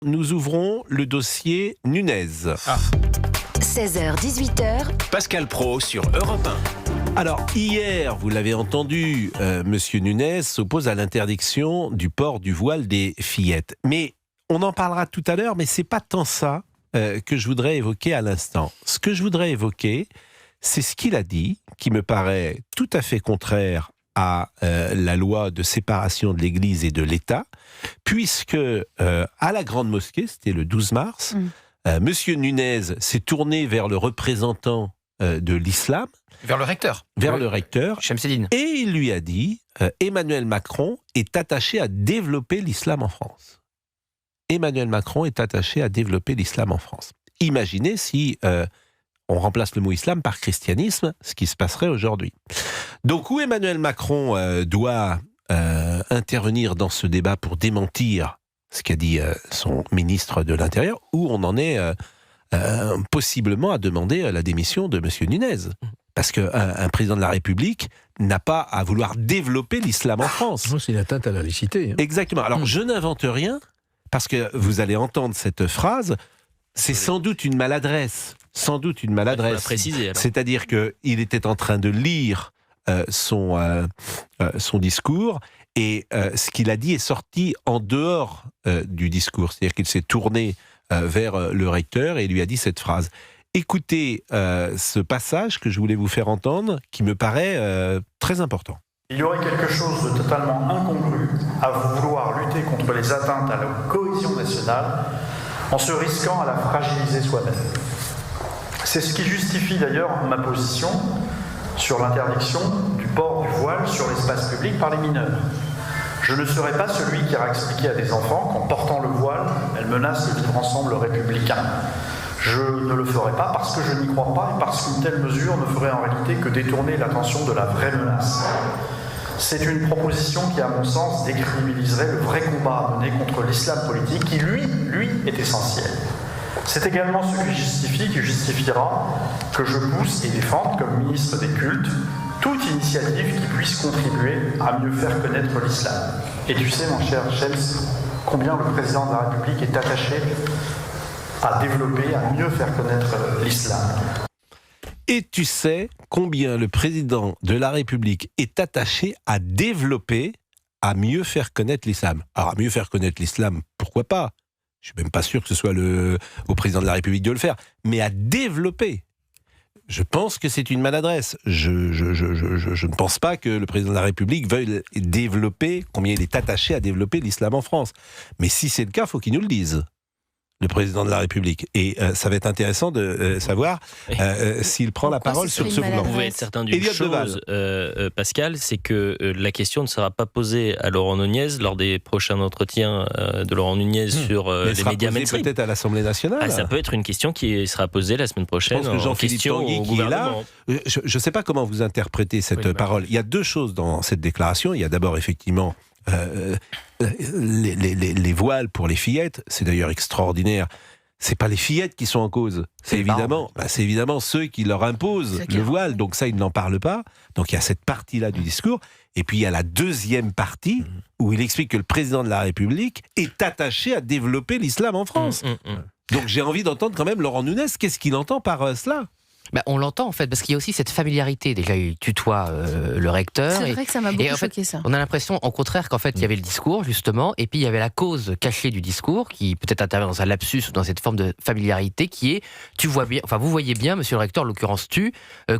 Nous ouvrons le dossier Nunez. 16h-18h, Pascal Praud sur Europe 1. Alors, hier, vous l'avez entendu, Monsieur Nunez s'oppose à l'interdiction du port du voile des fillettes. Mais on en parlera tout à l'heure, mais c'est pas tant ça que je voudrais évoquer à l'instant. Ce que je voudrais évoquer, c'est ce qu'il a dit, qui me paraît tout à fait contraire à la loi de séparation de l'Église et de l'État, puisque à la Grande Mosquée, c'était le 12 mars, Monsieur Nunez s'est tourné vers le représentant de l'islam, Vers le recteur. le recteur, Chemseddine. et il lui a dit Emmanuel Macron est attaché à développer l'islam en France. Emmanuel Macron est attaché à développer l'islam en France. Imaginez si on remplace le mot islam par christianisme, ce qui se passerait aujourd'hui. Donc où Emmanuel Macron doit intervenir dans ce débat pour démentir ce qu'a dit son ministre de l'Intérieur, où on en est possiblement à demander la démission de M. Nunez. Parce qu'un président de la République n'a pas à vouloir développer l'islam en France. C'est une atteinte à la laïcité. Exactement. Alors, je n'invente rien, parce que vous allez entendre cette phrase, c'est sans doute une maladresse. Sans doute une maladresse. Il faut la préciser, alors. C'est-à-dire qu'il était en train de lire son discours, et ce qu'il a dit est sorti en dehors du discours. C'est-à-dire qu'il s'est tourné vers le recteur et lui a dit cette phrase. Écoutez ce passage que je voulais vous faire entendre, qui me paraît très important. Il y aurait quelque chose de totalement incongru à vouloir lutter contre les atteintes à la cohésion nationale en se risquant à la fragiliser soi-même. C'est ce qui justifie d'ailleurs ma position sur l'interdiction du port du voile sur l'espace public par les mineurs. Je ne serai pas celui qui ira expliquer à des enfants qu'en portant le voile, elles menacent le vivre ensemble républicain. Je ne le ferai pas parce que je n'y crois pas et parce qu'une telle mesure ne ferait en réalité que détourner l'attention de la vraie menace. C'est une proposition qui, à mon sens, décrédibiliserait le vrai combat à mener contre l'islam politique qui, lui, est essentiel. C'est également ce qui justifiera que je pousse et défende, comme ministre des cultes, toute initiative qui puisse contribuer à mieux faire connaître l'islam. Et tu sais, mon cher James, combien le président de la République est attaché à développer, à mieux faire connaître l'islam. Et tu sais combien le président de la République est attaché à développer, à mieux faire connaître l'islam. Alors, à mieux faire connaître l'islam, pourquoi pas ? Je suis même pas sûr que ce soit au président de la République de le faire, mais à développer. Je pense que c'est une maladresse. Je ne pense pas que le président de la République veuille développer, combien il est attaché à développer l'islam en France. Mais si c'est le cas, il faut qu'il nous le dise, le président de la République. Et ça va être intéressant de savoir s'il prend la parole sur ce volant. Vous pouvez être certain d'une chose, Pascal, c'est que la question ne sera pas posée à Laurent Nunez lors des prochains entretiens de Laurent Nunez sur les médias mainstream. Peut-être à l'Assemblée nationale. Ça peut être une question qui sera posée la semaine prochaine. Je pense que Jean-Philippe Tanguy, qui est là, je ne sais pas comment vous interprétez cette parole. Il y a deux choses dans cette déclaration. Il y a d'abord effectivement les voiles pour les fillettes, c'est d'ailleurs extraordinaire. C'est pas les fillettes qui sont en cause, c'est évidemment ceux qui leur imposent le voile. Donc ça, ils n'en parlent pas. Donc il y a cette partie-là du discours. Et puis il y a la deuxième partie où il explique que le président de la République est attaché à développer l'islam en France. Donc j'ai envie d'entendre quand même Laurent Nunez. Qu'est-ce qu'il entend par cela ? On l'entend en fait, parce qu'il y a aussi cette familiarité. Déjà, il tutoie le recteur. C'est vrai que ça m'a beaucoup choqué, ça. On a l'impression, au contraire, qu'en fait, il y avait le discours, justement, et puis il y avait la cause cachée du discours, qui peut-être intervient dans un lapsus ou dans cette forme de familiarité, qui est, vous voyez bien, monsieur le recteur, en l'occurrence que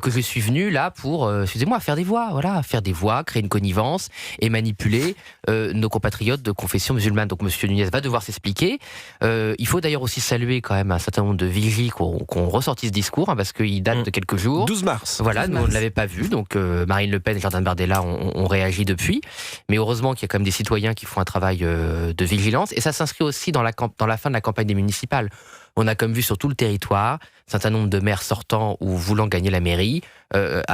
je suis venu là pour, excusez-moi, faire des voix, créer une connivence et manipuler nos compatriotes de confession musulmane. Donc monsieur Nunez va devoir s'expliquer. Il faut d'ailleurs aussi saluer quand même un certain nombre de vigiles qui ont ressorti ce discours, parce qu'il date de quelques jours. 12 mars. Voilà, nous on ne l'avait pas vu, donc Marine Le Pen et Jordan Bardella ont réagi depuis. Mais heureusement qu'il y a quand même des citoyens qui font un travail de vigilance. Et ça s'inscrit aussi dans la fin de la campagne des municipales. On a comme vu sur tout le territoire un certain nombre de maires sortants ou voulant gagner la mairie,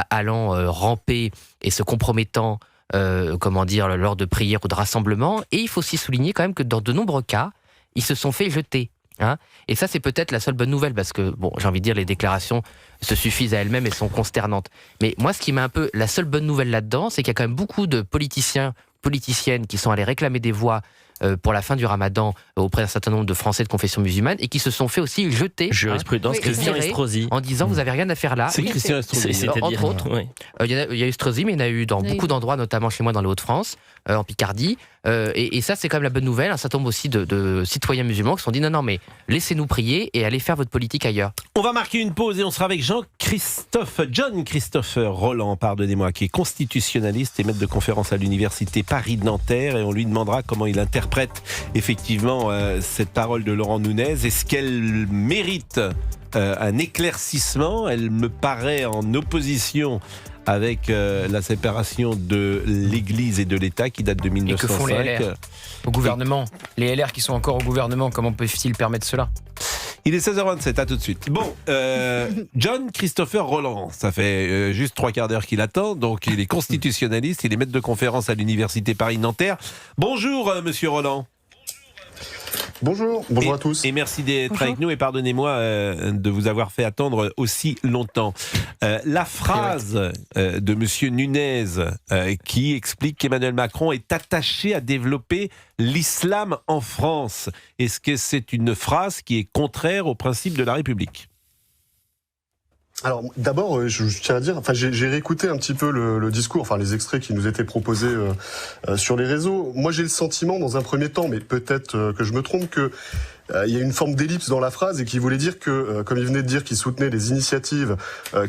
allant ramper et se compromettant lors de prières ou de rassemblements. Et il faut aussi souligner quand même que dans de nombreux cas, ils se sont fait jeter. Et ça, c'est peut-être la seule bonne nouvelle, parce que, j'ai envie de dire, les déclarations se suffisent à elles-mêmes et sont consternantes. Mais moi, ce qui m'a la seule bonne nouvelle là-dedans, c'est qu'il y a quand même beaucoup de politiciennes qui sont allés réclamer des voix pour la fin du Ramadan auprès d'un certain nombre de Français de confession musulmane et qui se sont fait aussi jeter. Jurisprudence Christian Estrosi. En disant vous avez rien à faire là. C'est Christian Estrosi. Entre autres, il y a eu Estrosi, mais il y en a eu dans beaucoup d'endroits, notamment chez moi dans les Hauts-de-France, en Picardie. Et ça, c'est quand même la bonne nouvelle. Un certain nombre aussi de citoyens musulmans qui se sont dit non, mais laissez-nous prier et allez faire votre politique ailleurs. On va marquer une pause et on sera avec John Christophe Roland, pardonnez-moi, qui est constitutionnaliste et maître de conférence à l'université Paris-Nanterre, et on lui demandera comment il interprète effectivement cette parole de Laurent Nunez. Est-ce qu'elle mérite un éclaircissement? Elle me paraît en opposition avec la séparation de l'Église et de l'État qui date de 1905. Et que font les LR au gouvernement? Les LR qui sont encore au gouvernement, comment peuvent-ils permettre cela? Il est 16h27, à tout de suite. Bon, John Christopher Roland, ça fait juste 3 quarts d'heure qu'il attend, donc il est constitutionnaliste, il est maître de conférence à l'université Paris-Nanterre. Bonjour, monsieur Roland. Bonjour à tous. Et merci d'être avec nous et pardonnez-moi de vous avoir fait attendre aussi longtemps. La phrase de monsieur Nunez qui explique qu'Emmanuel Macron est attaché à développer l'islam en France, est-ce que c'est une phrase qui est contraire aux principes de la République ? Alors d'abord, je tiens à dire, j'ai réécouté un petit peu le discours, les extraits qui nous étaient proposés sur les réseaux. Moi, j'ai le sentiment, dans un premier temps, mais peut-être que je me trompe, que il y a une forme d'ellipse dans la phrase et qui voulait dire que, comme il venait de dire qu'il soutenait les initiatives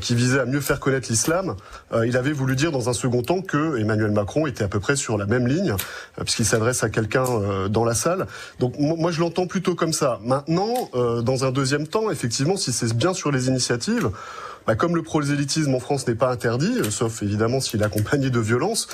qui visaient à mieux faire connaître l'islam, il avait voulu dire dans un second temps que Emmanuel Macron était à peu près sur la même ligne, puisqu'il s'adresse à quelqu'un dans la salle. Donc moi je l'entends plutôt comme ça. Maintenant, dans un deuxième temps, effectivement, si c'est bien sur les initiatives, comme le prosélytisme en France n'est pas interdit, sauf évidemment s'il est accompagné de violence,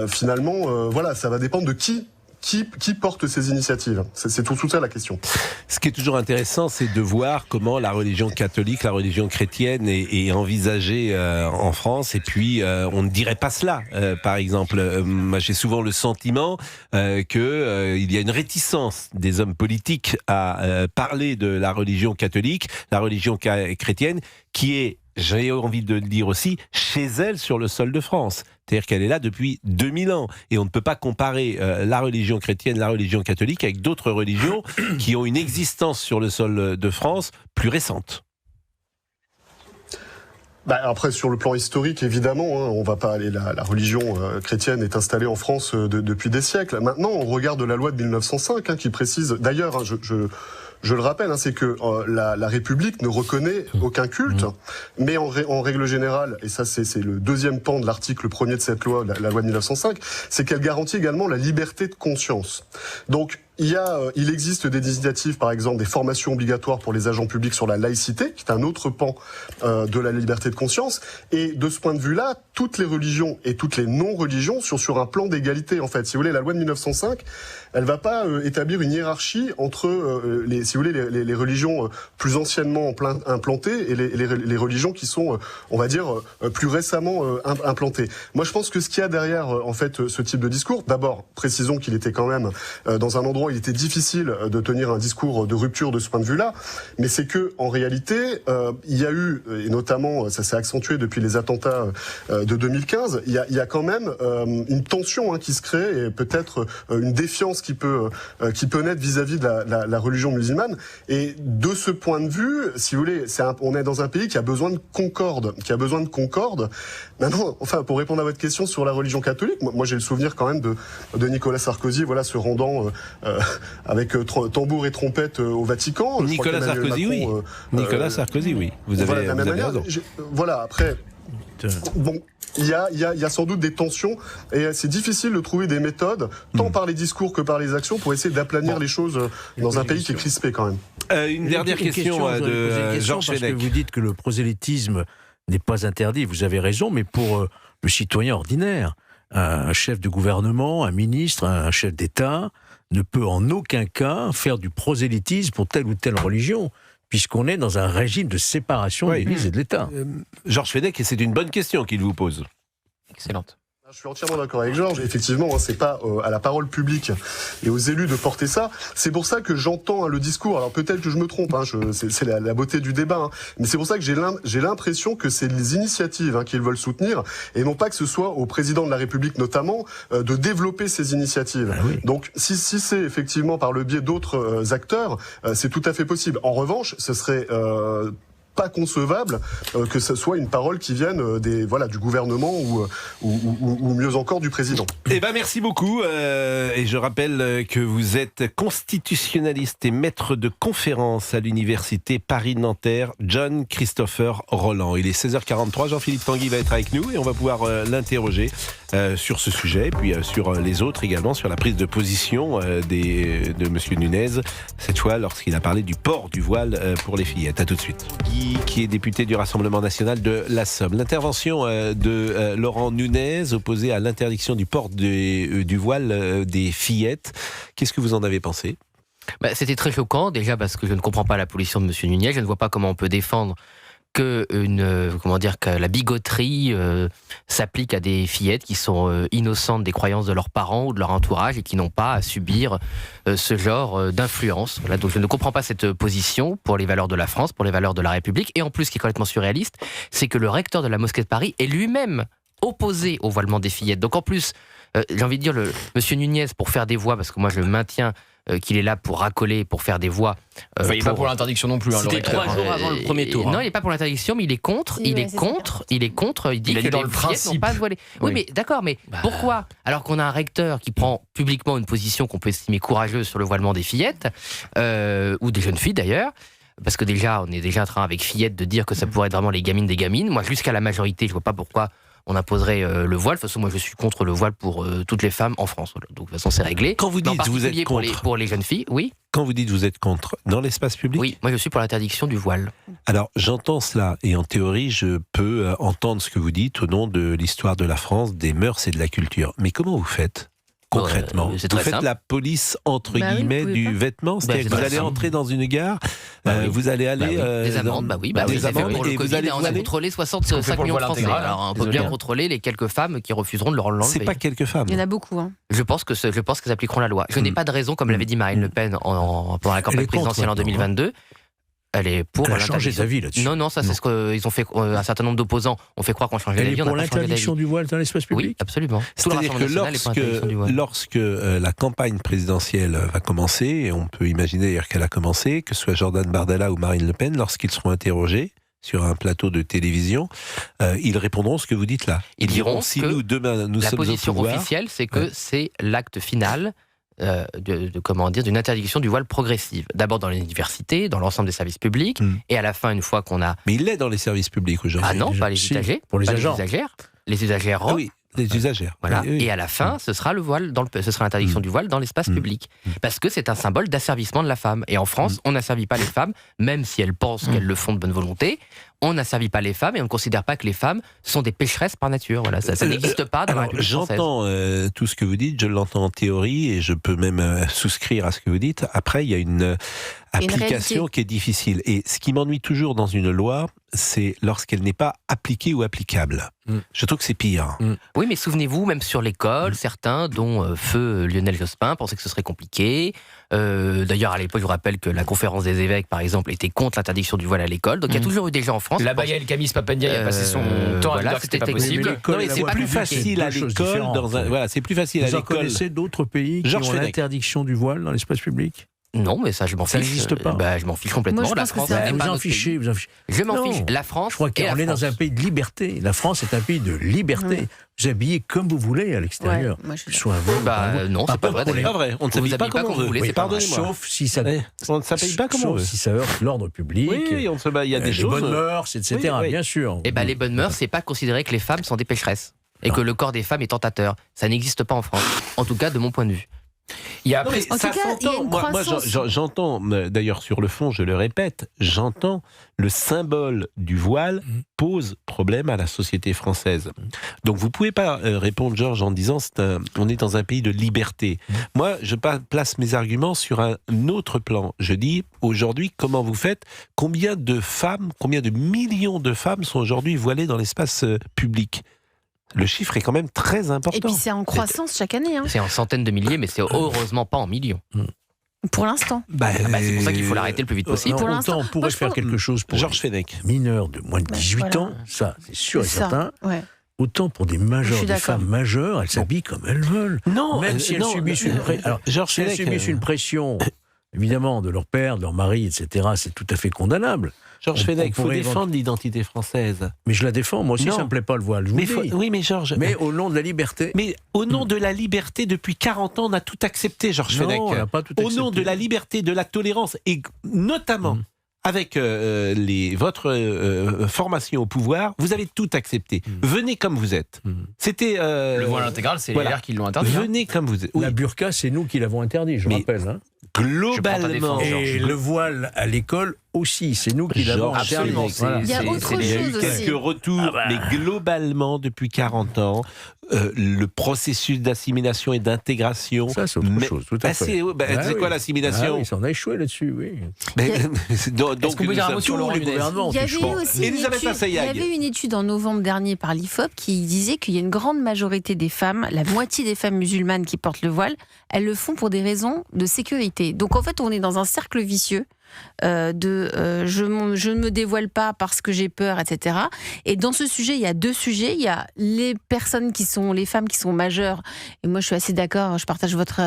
finalement, ça va dépendre de qui porte ces initiatives. C'est tout ça la question. Ce qui est toujours intéressant, c'est de voir comment la religion catholique, la religion chrétienne est envisagée en France. Et puis, on ne dirait pas cela. Par exemple, moi, j'ai souvent le sentiment qu'il y a une réticence des hommes politiques à parler de la religion catholique, la religion chrétienne, qui est, j'ai envie de le dire aussi, chez elle sur le sol de France. C'est-à-dire qu'elle est là depuis 2000 ans. Et on ne peut pas comparer la religion chrétienne, la religion catholique avec d'autres religions qui ont une existence sur le sol de France plus récente. Après, sur le plan historique, évidemment, on va pas aller. La religion chrétienne est installée en France depuis des siècles. Maintenant, on regarde la loi de 1905 qui précise. D'ailleurs, je le rappelle, c'est que la République ne reconnaît aucun culte, mais en règle générale, et ça c'est le deuxième pan de l'article 1er de cette loi, la loi de 1905, c'est qu'elle garantit également la liberté de conscience. Donc il existe des initiatives, par exemple des formations obligatoires pour les agents publics sur la laïcité, qui est un autre pan de la liberté de conscience. Et de ce point de vue-là, toutes les religions et toutes les non-religions sont sur un plan d'égalité. En fait, si vous voulez, la loi de 1905, elle va pas établir une hiérarchie entre les religions plus anciennement implantées et les religions qui sont, on va dire, plus récemment implantées. Moi, je pense que ce qu'il y a derrière, en fait, ce type de discours, d'abord, précisons qu'il était quand même dans un endroit où il était difficile de tenir un discours de rupture de ce point de vue-là, mais c'est que en réalité, il y a eu, et notamment, ça s'est accentué depuis les attentats de 2015, il y a quand même une tension qui se crée et peut-être une défiance qui peut naître vis-à-vis de la religion musulmane. Et de ce point de vue, si vous voulez, on est dans un pays qui a besoin de concorde, Maintenant, pour répondre à votre question sur la religion catholique, moi j'ai le souvenir quand même de Nicolas Sarkozy, se rendant avec tambour et trompette au Vatican. Nicolas Sarkozy, oui. Nicolas Sarkozy, oui. Vous avez raison. Après, bon, il y a sans doute des tensions et c'est difficile de trouver des méthodes, tant par les discours que par les actions, pour essayer d'aplanir les choses dans un pays qui est crispé quand même. Une dernière question de Georges Fenech. Parce que vous dites que le prosélytisme n'est pas interdit, vous avez raison, mais pour le citoyen ordinaire, un chef de gouvernement, un ministre, un chef d'État ne peut en aucun cas faire du prosélytisme pour telle ou telle religion, puisqu'on est dans un régime de séparation de l'Église et de l'État. Georges Fenech, et c'est une bonne question qu'il vous pose. Excellente. Je suis entièrement d'accord avec Georges. Effectivement, c'est pas à la parole publique et aux élus de porter ça. C'est pour ça que j'entends le discours. Alors peut-être que je me trompe, c'est la beauté du débat. Mais c'est pour ça que j'ai l'impression que c'est les initiatives qu'ils veulent soutenir et non pas que ce soit au président de la République notamment de développer ces initiatives. Ah oui. Donc si c'est effectivement par le biais d'autres acteurs, c'est tout à fait possible. En revanche, ce serait pas concevable que ce soit une parole qui vienne du gouvernement ou mieux encore du président. Eh ben merci beaucoup et je rappelle que vous êtes constitutionnaliste et maître de conférence à l'université Paris-Nanterre, John Christopher Roland. Il est 16h43, Jean-Philippe Tanguy va être avec nous et on va pouvoir l'interroger sur ce sujet et puis sur les autres également, sur la prise de position de Monsieur Nunez, cette fois lorsqu'il a parlé du port du voile pour les fillettes. À tout de suite. Qui est député du Rassemblement national de la Somme. L'intervention de Laurent Nunez opposée à l'interdiction du port du voile des fillettes. Qu'est-ce que vous en avez pensé ? C'était très choquant, déjà parce que je ne comprends pas la position de M. Nunez. Je ne vois pas comment on peut défendre que la bigoterie s'applique à des fillettes qui sont innocentes des croyances de leurs parents ou de leur entourage et qui n'ont pas à subir ce genre d'influence. Voilà, donc je ne comprends pas cette position pour les valeurs de la France, pour les valeurs de la République. Et en plus, ce qui est complètement surréaliste, c'est que le recteur de la mosquée de Paris est lui-même opposé au voilement des fillettes. Donc en plus, j'ai envie de dire, M. Nunez, pour faire des voix, parce que moi je maintiens qu'il est là pour racoler, pour faire des voix. Il n'est pas pour l'interdiction non plus. C'était 3 jours avant le premier tour. Non, il n'est pas pour l'interdiction, mais il est contre. Il est contre. Il dit que dans les le fillettes n'ont pas à se voiler. Oui, mais d'accord, mais pourquoi ? Alors qu'on a un recteur qui prend publiquement une position qu'on peut estimer courageuse sur le voilement des fillettes, ou des jeunes filles d'ailleurs, parce que déjà, on est déjà en train avec fillettes de dire que ça pourrait être vraiment les gamines des gamines. Moi, jusqu'à la majorité, je ne vois pas pourquoi on imposerait le voile. De toute façon, moi, je suis contre le voile pour toutes les femmes en France. Voilà. Donc, de toute façon, c'est réglé. Quand vous dites vous êtes contre, pour les jeunes filles, oui. Quand vous dites vous êtes contre, dans l'espace public ? Oui, moi, je suis pour l'interdiction du voile. Alors, j'entends cela, et en théorie, je peux entendre ce que vous dites au nom de l'histoire de la France, des mœurs et de la culture. Mais comment vous faites ? Concrètement, c'est vous très faites simple. la police entre guillemets du vêtement, c'est-à-dire que vous allez entrer dans une gare, vous allez aller des amendes, des amendes pour et le vous Covid, allez on a contrôlé 65 millions de Français. Alors on peut bien contrôler les quelques femmes qui refuseront de leur l'enlever. C'est pas quelques femmes. Il y en a beaucoup. Je pense qu'elles appliqueront la loi. Je n'ai pas de raison, comme l'avait dit Marine Le Pen pendant la campagne présidentielle en 2022. Elle est pour Elle a changé d'avis là-dessus. Non, ça c'est ce qu'ils ont fait. Un certain nombre d'opposants ont fait croire qu'on changeait d'avis. Elle est pour l'interdiction du voile dans l'espace public ? Oui, absolument. C'est-à-dire que lorsque la campagne présidentielle va commencer, et on peut imaginer d'ailleurs qu'elle a commencé, que ce soit Jordan Bardella ou Marine Le Pen, lorsqu'ils seront interrogés sur un plateau de télévision, ils répondront ce que vous dites là. Ils diront si que nous demain nous la sommes au position pouvoir, officielle, c'est que c'est l'acte final d'une interdiction du voile progressive. D'abord dans les universités, dans l'ensemble des services publics, et à la fin, une fois qu'on a... Mais il l'est dans les services publics aujourd'hui. Ah non, pas les usagers. Pour les pas agents. Les usagères. Ah oui, les usagères. Voilà. Oui, oui. Et à la fin, ce sera ce sera l'interdiction du voile dans l'espace public. Parce que c'est un symbole d'asservissement de la femme. Et en France, on n'asservit pas les femmes, même si elles pensent qu'elles le font de bonne volonté. On n'asservit pas les femmes et on ne considère pas que les femmes sont des pécheresses par nature. Voilà, ça n'existe pas dans la République française. J'entends tout ce que vous dites, je l'entends en théorie et je peux même souscrire à ce que vous dites. Après, il y a une application qui est difficile. Et ce qui m'ennuie toujours dans une loi, c'est lorsqu'elle n'est pas appliquée ou applicable. Je trouve que c'est pire. Oui, mais souvenez-vous, même sur l'école, certains, dont feu Lionel Jospin, pensaient que ce serait compliqué. D'ailleurs, à l'époque, je vous rappelle que la conférence des évêques, par exemple, était contre l'interdiction du voile à l'école. Donc il y a toujours eu des gens en France. La Baïa El Kamis Papandia a passé son temps à dire que c'était pas possible. Non, mais c'est plus facile à l'école. Voilà, c'est plus facile à l'école. Vous connaissez d'autres pays qui ont l'interdiction du voile dans l'espace public ? Non, mais ça, je m'en fiche. Ça n'existe pas. Je m'en fiche complètement. Moi, je la pense que France, c'est vous en fichez. Je m'en Non. fiche. La France. Je crois qu'on est dans un pays de liberté. La France est un pays de liberté. Vous habillez comme vous voulez à l'extérieur. Ouais, moi, je suis Soit un voile. Non, c'est pas vrai. C'est pas vrai. On ne s'habille pas comme on veut. Oui, pardonnez-moi. Sauf si ça. On ne s'habille pas comme on veut. Sauf si ça heurte l'ordre public. Oui, on se bat. Il y a des les choses. bonnes mœurs, etc. Oui. Bien sûr. Les bonnes mœurs, c'est pas considérer que les femmes sont des pécheresses et que le corps des femmes est tentateur. Ça n'existe pas en France. En tout cas, de mon point de vue. Il y a Non, mais En ça tout cas, il y a s'entend. une Moi, croissance. j'entends, d'ailleurs sur le fond, je le répète, j'entends le symbole du voile pose problème à la société française. Donc vous pouvez pas répondre, Georges, en disant on est dans un pays de liberté. Moi, je place mes arguments sur un autre plan. Je dis, aujourd'hui, comment vous faites ? Combien de femmes, combien de millions de femmes sont aujourd'hui voilées dans l'espace public ? Le chiffre est quand même très important. Et puis c'est en croissance chaque année. Hein. C'est en centaines de milliers, mais c'est heureusement pas en millions. Pour l'instant. C'est pour ça qu'il faut l'arrêter le plus vite possible. Pour Autant l'instant, on pourrait moi, je faire pense- quelque chose pour Georges Fenech. les mineurs de moins de 18 ans, ça c'est sûr et C'est ça, certain. ouais. Autant pour des Je majeurs, suis des d'accord. femmes majeures, elles s'habillent comme elles veulent. Non, Même si elles non, subissent une alors, Georges si elles Fenech, subissent une pression, évidemment, de leur père, de leur mari, etc., c'est tout à fait condamnable. Georges on Fenech, il faut pourrait défendre l'identité française. Mais je la défends, moi aussi Non. ça me plaît pas le voile, je vous Mais le dis. oui, mais Georges. Mais au nom de la liberté. Mais au nom de la liberté, depuis 40 ans, on a tout accepté, Georges Non, Fenech. on n'a pas tout Au nom accepté. de la liberté, de la tolérance, et notamment avec votre formation au pouvoir, vous avez tout accepté. Venez comme vous êtes. C'était... Le voile intégral, c'est voilà. les LR qui l'ont interdit. hein. Venez comme vous êtes. Oui. La burqa, c'est nous qui l'avons interdit, je Mais- rappelle. Hein. Globalement, Et le voile à l'école aussi, c'est nous qui l'avons Georges interdit. Fenech, Voilà. Il y a autre il y a eu chose aussi. quelques retours, mais globalement, depuis 40 ans, le processus d'assimilation et d'intégration... Ça, c'est autre mais- chose, tout à fait. C'est quoi l'assimilation? Ah oui, ça, on a échoué là-dessus, oui. Donc, qu'on peut dire un mot nous sur sommes- Laurent Tous les Nunez. gouvernements ont Il y avait échoué. eu aussi une Elisabeth étude, Assayag. il y avait une étude en novembre dernier par l'IFOP qui disait qu'il y a une grande majorité des femmes, la moitié des femmes musulmanes qui portent le voile, elles le font pour des raisons de sécurité. Donc en fait, on est dans un cercle vicieux je ne me dévoile pas parce que j'ai peur, etc. Et dans ce sujet, il y a deux sujets. Il y a les personnes qui sont, les femmes qui sont majeures. Et moi, je suis assez d'accord. Je partage votre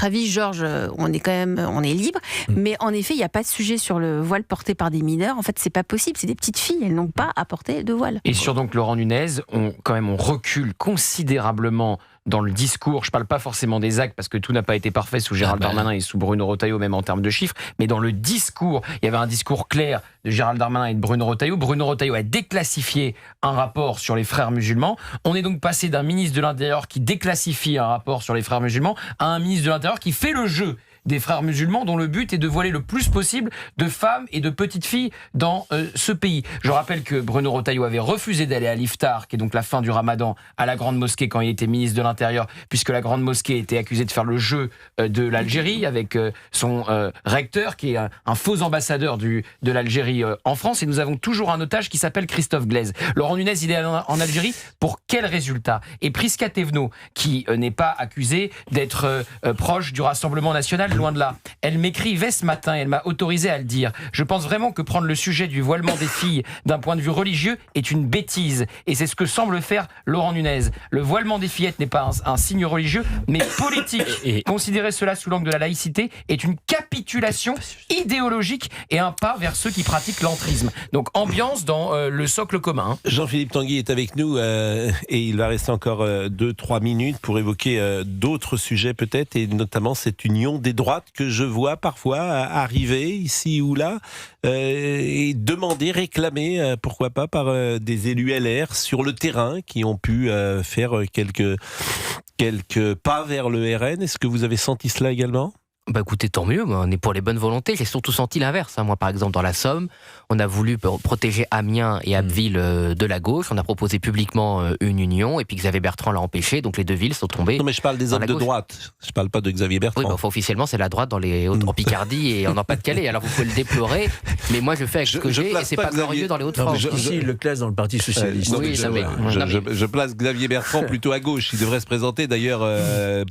avis, Georges. On est libre. Mais en effet, il n'y a pas de sujet sur le voile porté par des mineurs. En fait, c'est pas possible. C'est des petites filles. Elles n'ont pas à porter de voile. Et sur donc Laurent Nunez, on recule considérablement dans le discours. Je ne parle pas forcément des actes parce que tout n'a pas été parfait sous Gérald Darmanin et sous Bruno Retailleau, même en termes de chiffres. Mais dans le discours, il y avait un discours clair de Gérald Darmanin et de Bruno Retailleau. Bruno Retailleau a déclassifié un rapport sur les frères musulmans. On est donc passé d'un ministre de l'Intérieur qui déclassifie un rapport sur les frères musulmans à un ministre de l'Intérieur qui fait le jeu des frères musulmans dont le but est de voiler le plus possible de femmes et de petites filles dans ce pays. Je rappelle que Bruno Retailleau avait refusé d'aller à l'Iftar, qui est donc la fin du Ramadan, à la Grande Mosquée quand il était ministre de l'Intérieur, puisque la Grande Mosquée était accusée de faire le jeu de l'Algérie avec son recteur, qui est un faux ambassadeur de l'Algérie en France. Et nous avons toujours un otage qui s'appelle Christophe Glaise. Laurent Nunez, il est en Algérie pour quel résultat? Et Prisca Thévenot, qui n'est pas accusée d'être proche du Rassemblement national, loin de là. Elle m'écrivait ce matin, elle m'a autorisé à le dire. Je pense vraiment que prendre le sujet du voilement des filles d'un point de vue religieux est une bêtise. Et c'est ce que semble faire Laurent Nunez. Le voilement des fillettes n'est pas un signe religieux, mais politique. Et considérer cela sous l'angle de la laïcité est une capitulation idéologique et un pas vers ceux qui pratiquent l'entrisme. Donc ambiance dans le socle commun. Jean-Philippe Tanguy est avec nous et il va rester encore 2-3 minutes pour évoquer d'autres sujets peut-être, et notamment cette union des droites que je vois parfois arriver ici ou là et demander, réclamer, pourquoi pas, par des élus LR sur le terrain qui ont pu faire quelques pas vers le RN. Est-ce que vous avez senti cela également ? Bah écoutez, tant mieux, on est pour les bonnes volontés. J'ai surtout senti l'inverse. Moi, par exemple, dans la Somme, on a voulu protéger Amiens et Abbeville de la gauche. On a proposé publiquement une union, et puis Xavier Bertrand l'a empêché. Donc les deux villes sont tombées. Non, mais je parle des hommes de droite. Je parle pas de Xavier Bertrand. Oui, officiellement, c'est la droite en Picardie et en Pas-de-Calais. Alors vous pouvez le déplorer, mais moi je fais avec ce que j'ai, et c'est pas glorieux dans les Hauts-de-France. Ici, il le classe dans le Parti Socialiste. Je place Xavier Bertrand plutôt à gauche. Il devrait se présenter d'ailleurs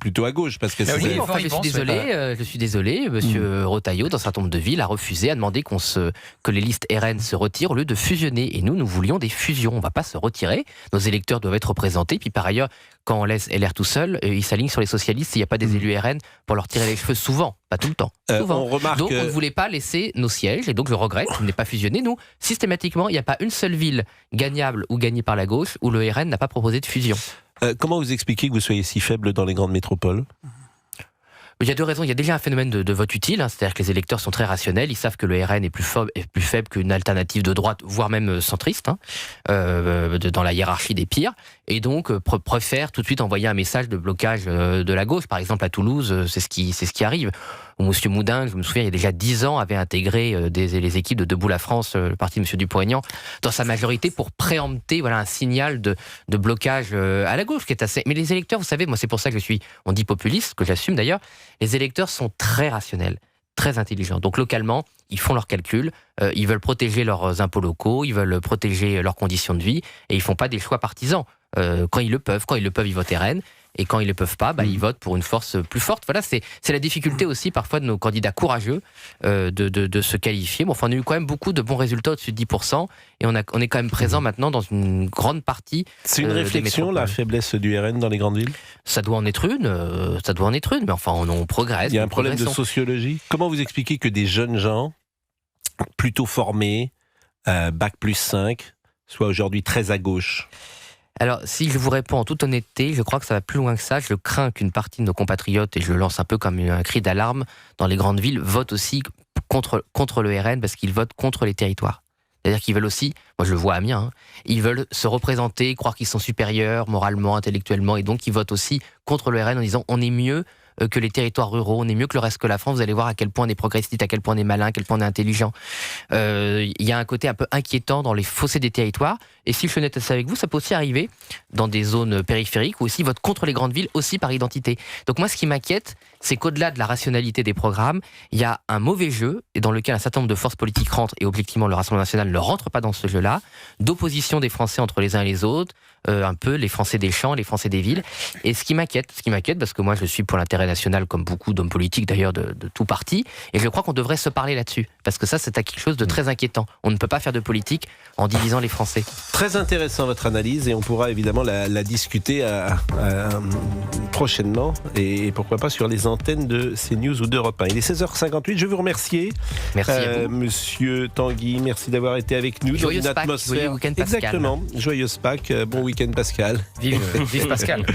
plutôt à gauche, parce que oui, enfin, je suis désolé, monsieur Retailleau, dans un certain nombre de villes, a refusé, a demandé que les listes RN se retirent au lieu de fusionner. Et nous voulions des fusions. On ne va pas se retirer. Nos électeurs doivent être représentés. Puis par ailleurs, quand on laisse LR tout seul, ils s'alignent sur les socialistes. Il n'y a pas des élus RN pour leur tirer les cheveux souvent. Pas tout le temps. Souvent. Donc on ne voulait pas laisser nos sièges. Et donc je regrette, on n'est pas fusionné. Nous, systématiquement, il n'y a pas une seule ville gagnable ou gagnée par la gauche où le RN n'a pas proposé de fusion. Comment vous expliquez que vous soyez si faible dans les grandes métropoles ? Il y a deux raisons. Il y a déjà un phénomène de vote utile, c'est-à-dire que les électeurs sont très rationnels. Ils savent que le RN est plus faible qu'une alternative de droite, voire même centriste, dans la hiérarchie des pires, et donc préfèrent tout de suite envoyer un message de blocage de la gauche. Par exemple, à Toulouse, c'est ce qui arrive. M. Moudin, je me souviens, il y a déjà 10 ans, avait intégré les équipes de Debout la France, le parti de M. Dupont-Aignan, dans sa majorité pour préempter un signal de blocage à la gauche, qui est assez... Mais les électeurs, vous savez, moi c'est pour ça que on dit populiste, que j'assume d'ailleurs, les électeurs sont très rationnels. très intelligents. Donc localement, ils font leurs calculs, ils veulent protéger leurs impôts locaux, ils veulent protéger leurs conditions de vie, et ils font pas des choix partisans. Quand ils le peuvent, ils votent RN. Et quand ils ne le peuvent pas, ils votent pour une force plus forte. Voilà, c'est la difficulté aussi parfois de nos candidats courageux de se qualifier. Bon, enfin, on a eu quand même beaucoup de bons résultats au-dessus de 10%. Et on est quand même présent maintenant dans une grande partie. C'est une réflexion, la faiblesse du RN dans les grandes villes ? Ça doit en être une, mais enfin, on progresse. Il y a un problème de sociologie. Comment vous expliquez que des jeunes gens, plutôt formés, bac plus 5, soient aujourd'hui très à gauche ? Alors, si je vous réponds en toute honnêteté, je crois que ça va plus loin que ça. Je crains qu'une partie de nos compatriotes, et je le lance un peu comme un cri d'alarme, dans les grandes villes, votent aussi contre le RN parce qu'ils votent contre les territoires. C'est-à-dire qu'ils veulent aussi, moi je le vois à Amiens, ils veulent se représenter, croire qu'ils sont supérieurs moralement, intellectuellement, et donc ils votent aussi contre le RN en disant on est mieux que les territoires ruraux, on est mieux que le reste que la France, vous allez voir à quel point on est progressiste, à quel point on est malin, à quel point on est intelligent. Il y a un côté un peu inquiétant dans les fossés des territoires, et si je suis honnête avec vous, ça peut aussi arriver dans des zones périphériques, où aussi votent contre les grandes villes, aussi par identité. Donc moi ce qui m'inquiète, c'est qu'au-delà de la rationalité des programmes, il y a un mauvais jeu, et dans lequel un certain nombre de forces politiques rentrent, et objectivement le Rassemblement national ne rentre pas dans ce jeu-là, d'opposition des Français entre les uns et les autres, un peu les Français des champs, les Français des villes. Et ce qui m'inquiète, parce que moi je suis pour l'intérêt national, comme beaucoup d'hommes politiques d'ailleurs de tout parti, et je crois qu'on devrait se parler là-dessus, parce que ça c'est quelque chose de très inquiétant. On ne peut pas faire de politique en divisant les Français. Très intéressant votre analyse, et on pourra évidemment la discuter prochainement, et pourquoi pas sur les antennes de CNews ou d'Europe 1. Il est 16h58, je vous remercie. Merci à vous. Monsieur Tanguy, merci d'avoir été avec nous. Joyeuse dans une Pâques, atmosphère. joyeux week-end Pascal. Exactement, joyeuse Pâques, bon week-end Pascal. Vive Pascal.